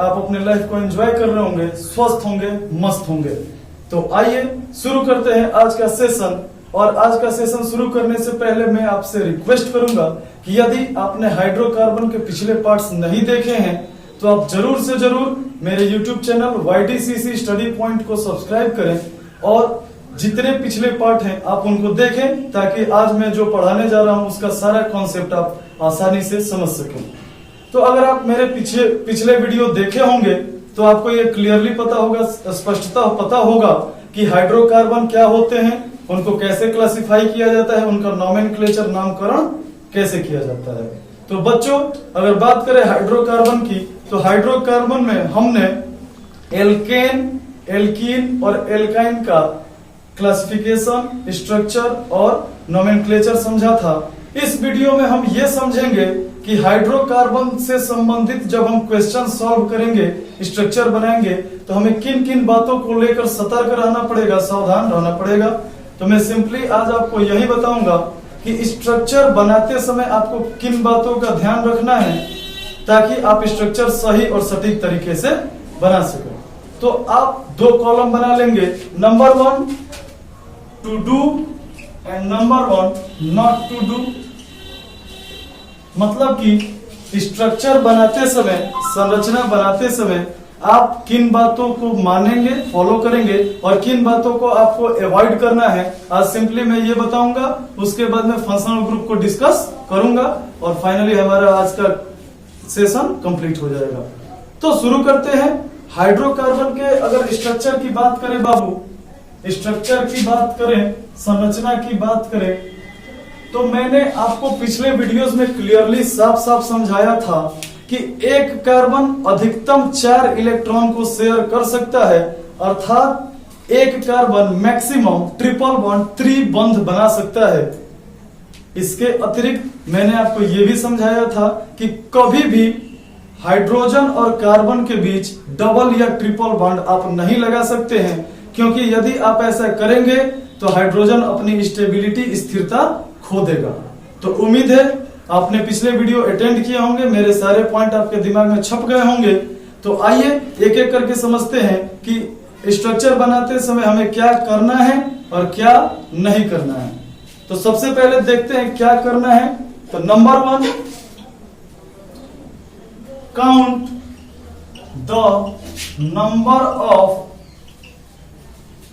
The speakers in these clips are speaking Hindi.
आप अपने लाइफ को एंजॉय कर रहे होंगे, स्वस्थ होंगे, मस्त होंगे। तो आइए शुरू करते हैं आज का सेशन। और आज का सेशन शुरू करने से पहले मैं आपसे रिक्वेस्ट करूंगा कि यदि आपने हाइड्रोकार्बन के पिछले पार्ट्स नहीं देखे हैं तो आप जरूर से जरूर मेरे YouTube channel YDCC study point को सब्सक्राइब करें और जितने पिछले पार्ट हैं आप उनको देखें, ताकि आज मैं जो पढ़ाने जा रहा हूं उसका सारा कॉन्सेप्ट आप आसानी से समझ सकें। तो अगर आप मेरे पिछले वीडियो देखे होंगे तो आपको ये क्लियरली पता होगा, स्पष्टता पता होगा कि हाइड्रोकार्बन क्या होते हैं, उनको कैसे क्लासिफाई किया जाता है, उनका नोमेनक्लेचर नामकरण कैसे किया जाता है। तो बच्चों, अगर बात करें हाइड्रोकार्बन की, तो हाइड्रोकार्बन में हमने एल्केन, एल्कीन और एल्काइन का क्लासिफिकेशन, स्ट्रक्चर और नोमेनक्लेचर समझा था। इस वीडियो में हम ये समझेंगे कि हाइड्रोकार्बन से संबंधित जब हम क्वेश्चन सॉल्व करेंगे, स्ट्रक्चर बनाएंगे, तो हमें किन किन बातों को लेकर सतर्क रहना पड़ेगा, सावधान रहना पड़ेगा। तो मैं सिंपली आज आपको यही बताऊंगा कि स्ट्रक्चर बनाते समय आपको किन बातों का ध्यान रखना है ताकि आप स्ट्रक्चर सही और सटीक तरीके से बना सकें। तो आप दो कॉलम बना लेंगे, number 1 to do and number 1 not to do. मतलब कि स्ट्रक्चर बनाते समय, संरचना बनाते समय आप किन बातों को मानेंगे, फॉलो करेंगे और किन बातों को आपको अवॉइड करना है, आज सिंपली मैं ये बताऊंगा। उसके बाद मैं फंक्शनल ग्रुप को डिस्कस करूंगा और फाइनली हमारा आज का सेशन कंप्लीट हो जाएगा। तो शुरू करते हैं। हाइड्रोकार्बन के अगर स्ट्रक्चर की बात करें बाबू, स्ट्रक्चर की बात करें, संरचना की बात करें, तो मैंने आपको पिछले वीडियोस में क्लियरली साफ साफ समझाया था कि एक कार्बन अधिकतम 4 इलेक्ट्रॉन को शेयर कर सकता है, अर्थात एक कार्बन मैक्सिमम ट्रिपल बॉन्ड त्रिबंध बना सकता है। इसके अतिरिक्त मैंने आपको यह भी समझाया था कि कभी भी हाइड्रोजन और कार्बन के बीच डबल या ट्रिपल बॉन्ड आप नहीं लगा सकते हैं, क्योंकि यदि आप ऐसा करेंगे तो हाइड्रोजन अपनी स्टेबिलिटी, स्थिरता खो देगा। तो उम्मीद है आपने पिछले वीडियो अटेंड किए होंगे, मेरे सारे पॉइंट आपके दिमाग में छप गए होंगे। तो आइए एक एक करके समझते हैं कि स्ट्रक्चर बनाते समय हमें क्या करना है और क्या नहीं करना है। तो सबसे पहले देखते हैं क्या करना है। तो number 1, count the number of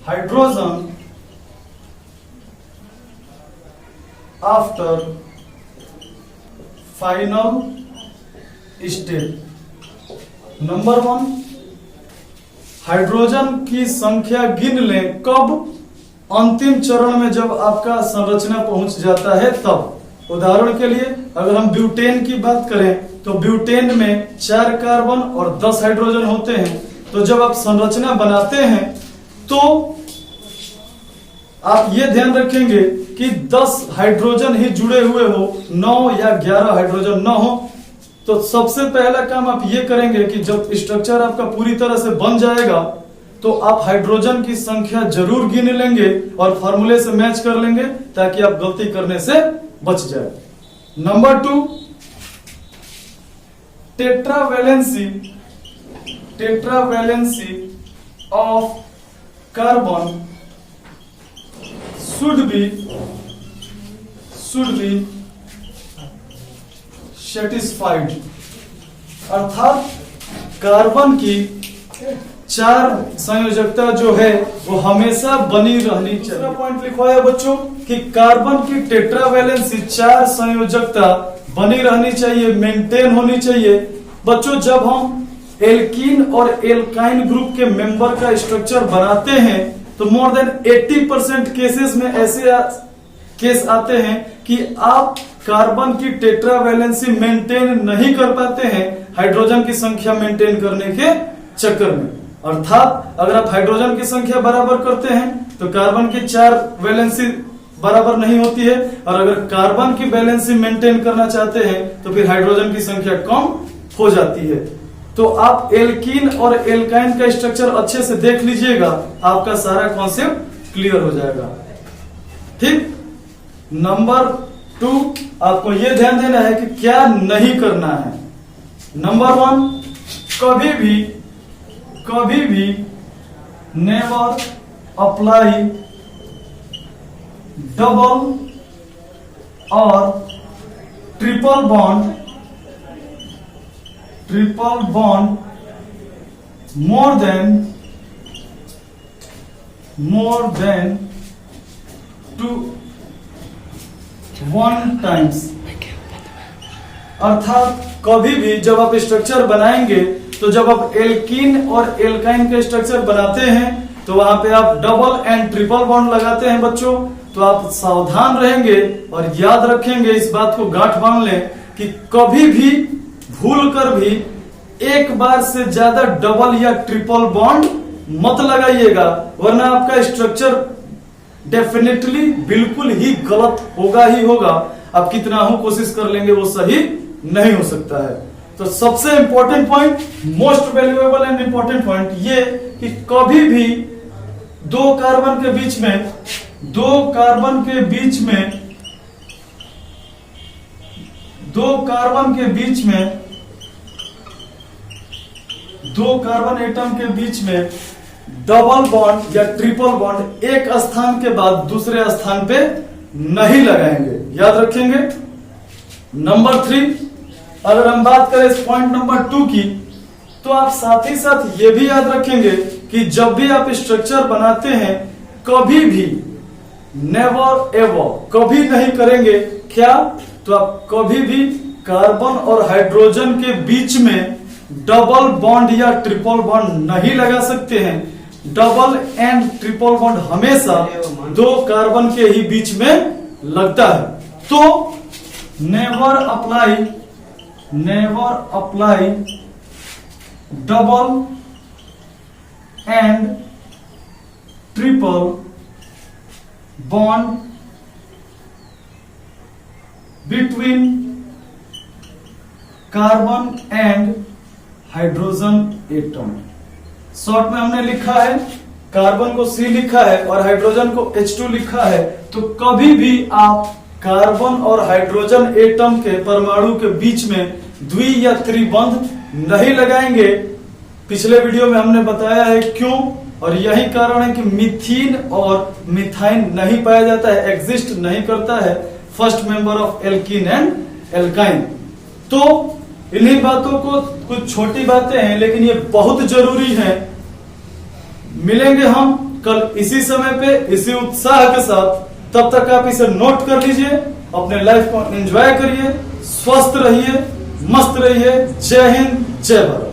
hydrogen after final step. Number 1, hydrogen की संख्या गिन लें। कब? अंतिम चरण में, जब आपका संरचना पहुंच जाता है तब। उदाहरण के लिए अगर हम ब्यूटेन की बात करें तो ब्यूटेन में 4 कार्बन और 10 हाइड्रोजन होते हैं। तो जब आप संरचना बनाते हैं तो आप ये ध्यान रखेंगे कि 10 हाइड्रोजन ही जुड़े हुए हो, 9 या 11 हाइड्रोजन न हो। तो सबसे पहला काम आप ये करेंगे कि जब स्ट्रक्चर आपका पूरी तरह से बन जाएगा तो आप हाइड्रोजन की संख्या जरूर गिन लेंगे और फार्मूले से मैच कर लेंगे, ताकि आप गलती करने से बच जाए। Number 2, tetravalency of carbon should be satisfied। अर्थात कार्बन की 4 संयोजकता जो है वो हमेशा बनी रहनी चाहिए। पॉइंट लिखवाया है बच्चों कि कार्बन की टेट्रावैलेंसी 4 संयोजकता बनी रहनी चाहिए, मेंटेन होनी चाहिए। बच्चों, जब हम एल्कीन और एल्काइन ग्रुप के मेंबर का स्ट्रक्चर बनाते हैं तो मोर देन 80% केसेस में ऐसे केस आते हैं कि आप कार्बन की टेट्रावैलेंसी मेंटेन नहीं कर पाते हैं हाइड्रोजन की संख्या मेंटेन करने के चक्कर में। अर्थात अगर आप हाइड्रोजन की संख्या बराबर करते हैं तो कार्बन की 4 वैलेंसी बराबर नहीं होती है, और अगर कार्बन की वैलेंसी मेंटेन करना चाहते हैं तो फिर हाइड्रोजन की संख्या कम हो जाती है। तो आप एल्कीन और एल्काइन का स्ट्रक्चर अच्छे से देख लीजिएगा, आपका सारा कॉन्सेप्ट क्लियर हो जाएगा। ठीक। नंबर 2, आपको यह ध्यान देना है कि क्या नहीं करना है। नंबर 1, कभी भी नेवर अप्लाई डबल और triple bond more than 1 times। अर्थात कभी भी जब आप स्ट्रक्चर बनाएंगे तो जब आप एल्कीन और एल्काइन के स्ट्रक्चर बनाते हैं तो वहां पे आप डबल एंड ट्रिपल बॉन्ड लगाते हैं बच्चों। तो आप सावधान रहेंगे और याद रखेंगे, इस बात को गांठ बांध लें कि कभी भी भूल कर भी एक बार से ज्यादा डबल या ट्रिपल बॉन्ड मत लगाइएगा, वरना आपका स्ट्रक्चर डेफिनेटली बिल्कुल ही गलत होगा ही होगा। आप कितना हो कोशिश कर लेंगे वो सही नहीं हो सकता है। तो सबसे important point, most valuable and important point ये कि कभी भी दो कार्बन के बीच में दो कार्बन एटम के बीच में डबल बॉन्ड या ट्रिपल बॉन्ड एक स्थान के बाद दूसरे स्थान पे नहीं लगाएंगे, याद रखेंगे। नंबर 3, अगर हम बात करें इस पॉइंट नंबर 2 की, तो आप साथ ही साथ ये भी याद रखेंगे कि जब भी आप स्ट्रक्चर बनाते हैं कभी भी नेवर एवर कभी नहीं करेंगे क्या, तो आप कभी भी कार्बन और हाइड्रोजन के बीच में डबल बॉन्ड या ट्रिपल बॉन्ड नहीं लगा सकते हैं। डबल एंड ट्रिपल बॉन्ड हमेशा दो कार्बन के ही बीच में लगता है। तो never apply double and triple bond between carbon and hydrogen atom. Short में हमने लिखा है, कार्बन को C लिखा है और हाइड्रोजन को H2 लिखा है। तो कभी भी आप कार्बन और हाइड्रोजन एटम के परमाणु के बीच में द्वि या त्रिबंध नहीं लगाएंगे। पिछले वीडियो में हमने बताया है क्यों, और यही कारण है कि मीथीन और मिथाइन नहीं पाया जाता है, एग्जिस्ट नहीं करता है first member of alkene and alkyne. तो इन्हीं बातों को, कुछ छोटी बातें हैं लेकिन ये बहुत जरूरी है। मिलेंगे हम कल इसी समय पे इसी उत्साह के साथ, तब तक आप इसे नोट कर लीजिए, अपने लाइफ को एंजॉय करिए, स्वस्थ रहिए, मस्त रहिए। जय हिंद, जय भारत।